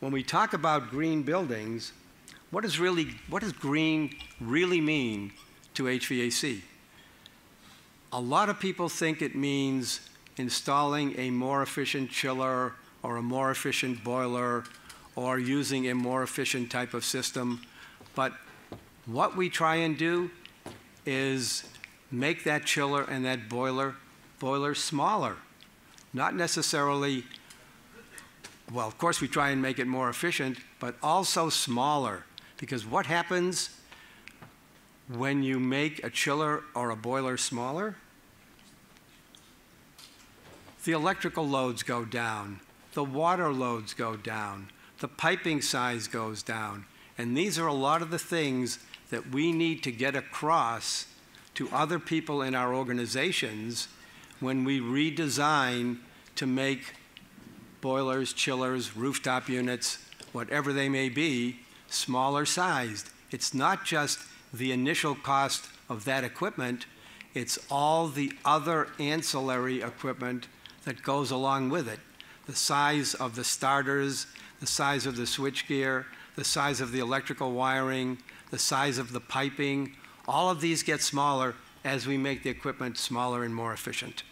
when we talk about green buildings, what does green really mean to HVAC? A lot of people think it means installing a more efficient chiller or a more efficient boiler or using a more efficient type of system. But what we try and do is make that chiller and that boiler smaller. Not necessarily, well, of course we try and make it more efficient, but also smaller. Because what happens when you make a chiller or a boiler smaller? The electrical loads go down, the water loads go down, the piping size goes down. And these are a lot of the things that we need to get across to other people in our organizations when we redesign to make boilers, chillers, rooftop units, whatever they may be, smaller sized. It's not just the initial cost of that equipment, it's all the other ancillary equipment that goes along with it. The size of the starters, the size of the switchgear, the size of the electrical wiring, the size of the piping, all of these get smaller as we make the equipment smaller and more efficient.